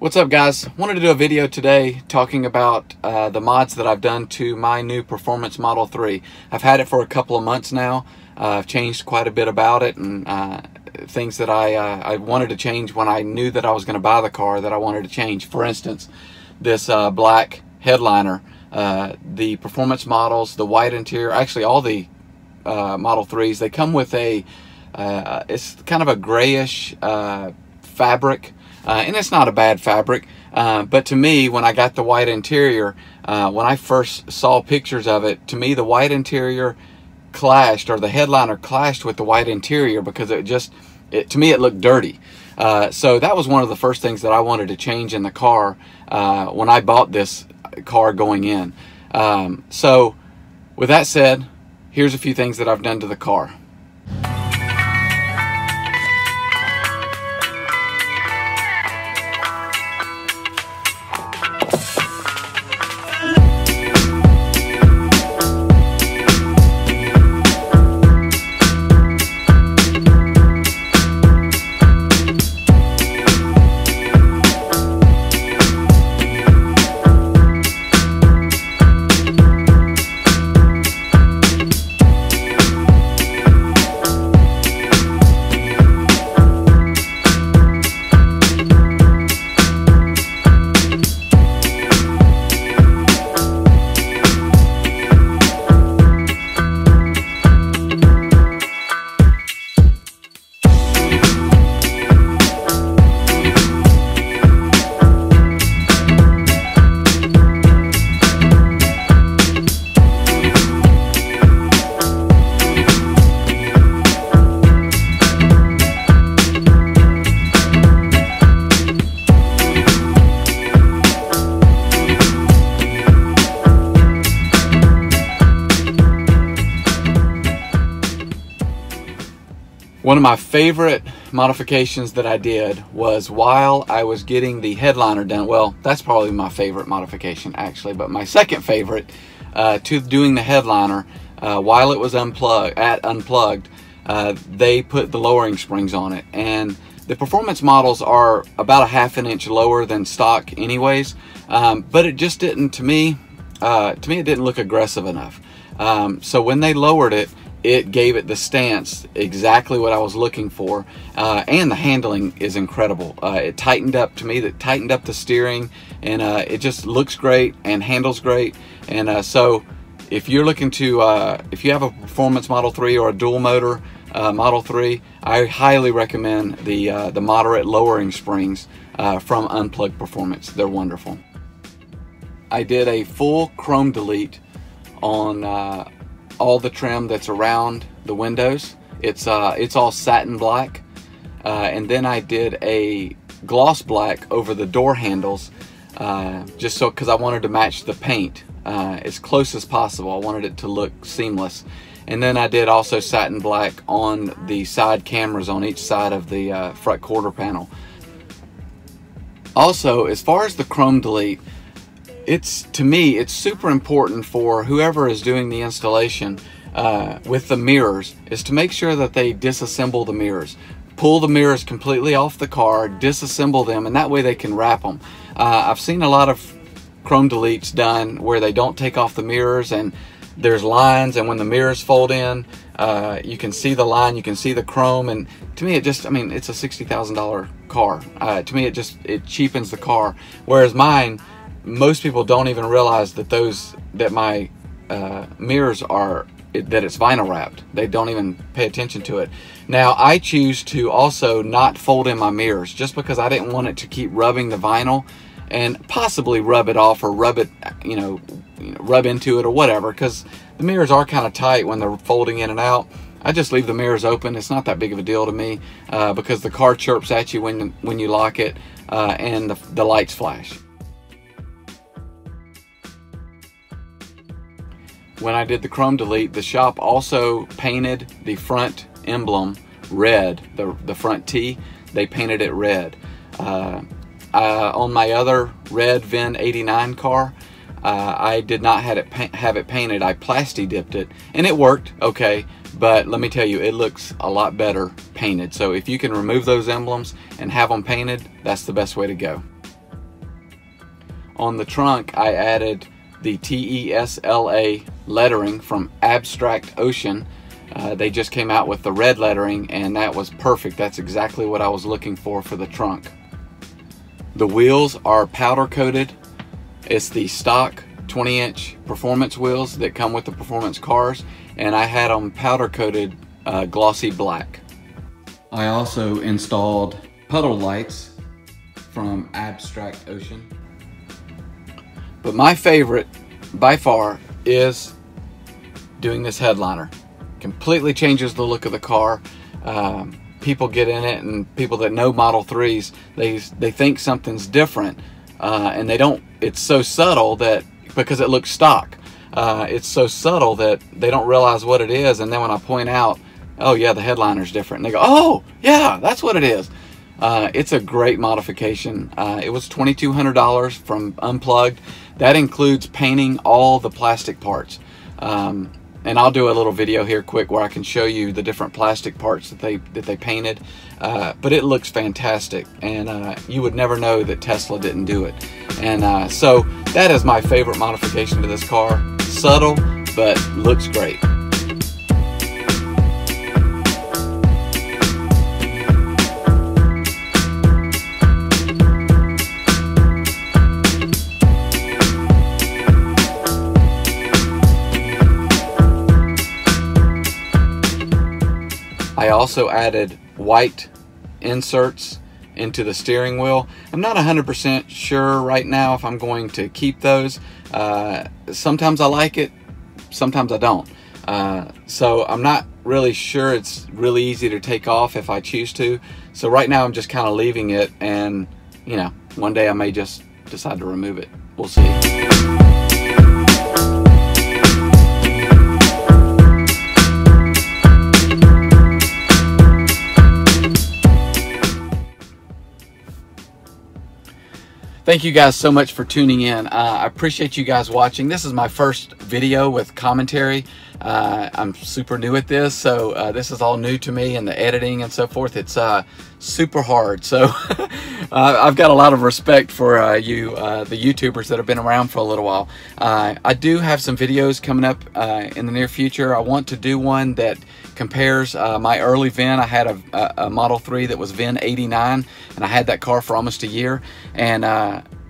What's up, guys? Wanted to do a video today talking about the mods that I've done to my new Performance Model 3. I've had it for a couple of months now. I've changed quite a bit about it, and things that I wanted to change when I knew that I was going to buy the car that I wanted to change. For instance, this black headliner, the Performance models, the white interior, actually all the Model 3s, they come with a, it's kind of a grayish fabric. And it's not a bad fabric, but to me, when I got the white interior, when I first saw pictures of it, to me the white interior clashed, or the headliner clashed with the white interior, because to me it looked dirty. So that was one of the first things that I wanted to change in the car when I bought this car going in. So with that said, here's a few things that I've done to the car. One of my favorite modifications that I did was while I was getting the headliner done. Well, that's probably my favorite modification actually, but my second favorite to doing the headliner, while it was unplugged, they put the lowering springs on it. And the Performance models are about a ½ inch lower than stock anyways, but it just didn't, to me it didn't look aggressive enough. So when they lowered it, it gave it the stance exactly what I was looking for, and the handling is incredible. It tightened up, to me, that tightened up the steering, and it just looks great and handles great. And so if you're looking to, if you have a Performance Model 3 or a dual motor Model 3, I highly recommend the moderate lowering springs from Unplugged Performance. They're wonderful. I did a full chrome delete on all the trim that's around the windows. It's all satin black, and then I did a gloss black over the door handles, just so, because I wanted to match the paint as close as possible. I wanted it to look seamless. And then I did also satin black on the side cameras on each side of the front quarter panel. Also, as far as the chrome delete, to me, it's super important for whoever is doing the installation with the mirrors, is to make sure that they disassemble the mirrors. Pull the mirrors completely off the car, disassemble them, and that way they can wrap them. I've seen a lot of chrome deletes done where they don't take off the mirrors, and there's lines, and when the mirrors fold in, you can see the line, you can see the chrome, and to me it's a $60,000 car. To me it cheapens the car, whereas mine, most people don't even realize that my mirrors that it's vinyl wrapped. They don't even pay attention to it. Now I choose to also not fold in my mirrors, just because I didn't want it to keep rubbing the vinyl and possibly rub it off, or rub it, rub into it or whatever, because the mirrors are kind of tight when they're folding in and out. I just leave the mirrors open. It's not that big of a deal to me, because the car chirps at you when you lock it, and the lights flash. When I did the chrome delete, the shop also painted the front emblem red, the front T, they painted it red. On my other red VIN 89 car, I did not have it painted. I plasti dipped it, and it worked okay, but let me tell you, it looks a lot better painted. So if you can remove those emblems and have them painted, that's the best way to go. on the trunk, I added the TESLA lettering from Abstract Ocean. They just came out with the red lettering, and that was perfect. That's exactly what I was looking for the trunk. The wheels are powder coated. It's the stock 20-inch performance wheels that come with the performance cars, and I had them powder coated glossy black. I also installed puddle lights from Abstract Ocean. But my favorite by far is doing this headliner. Completely changes the look of the car. People get in it, and people that know Model 3s, they think something's different, and they don't. It's so subtle that, because it looks stock, it's so subtle that they don't realize what it is, and then when I point out, oh yeah, the headliner's different, and they go, oh yeah, that's what it is. It's a great modification. It was $2,200 from Unplugged. That includes painting all the plastic parts. And I'll do a little video here quick where I can show you the different plastic parts that they painted. But it looks fantastic, and you would never know that Tesla didn't do it. And so that is my favorite modification to this car. Subtle, but looks great. I also added white inserts into the steering wheel. I'm not 100% sure right now if I'm going to keep those. Sometimes I like it, sometimes I don't. So I'm not really sure it's really easy to take off if I choose to. So right now I'm just kind of leaving it, and you know, one day I may just decide to remove it. We'll see. Thank you guys so much for tuning in. I appreciate you guys watching. This is my first video with commentary. I'm super new at this, so this is all new to me, and the editing and so forth, it's super hard. So I've got a lot of respect for you, the YouTubers that have been around for a little while. I do have some videos coming up in the near future. I want to do one that compares my early VIN. I had a Model 3 that was VIN 89, and I had that car for almost a year, and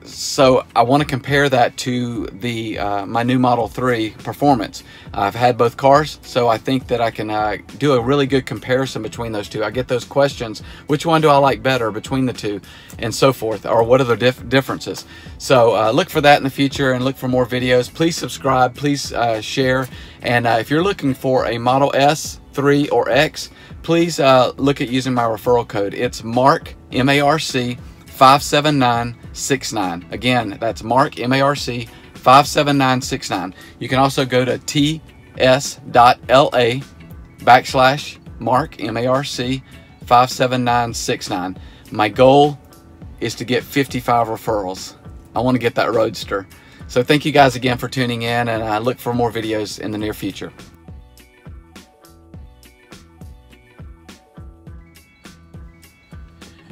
so I want to compare that to the my new Model 3 Performance. I've had both cars, so I think that I can do a really good comparison between those two. I get those questions, which one do I like better between the two, and so forth, or what are the differences. So look for that in the future, and look for more videos. Please subscribe, please share, and if you're looking for a Model S, 3, or X, please look at using my referral code. It's MARC, M-A-R-C, 57969. Again, that's MARC, M-A-R-C, 57969. You can also go to ts.la/MARC, M-A-R-C, 57969. My goal is to get 55 referrals. I want to get that Roadster. So thank you guys again for tuning in, and I look for more videos in the near future.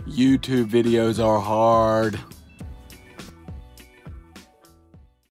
YouTube videos are hard.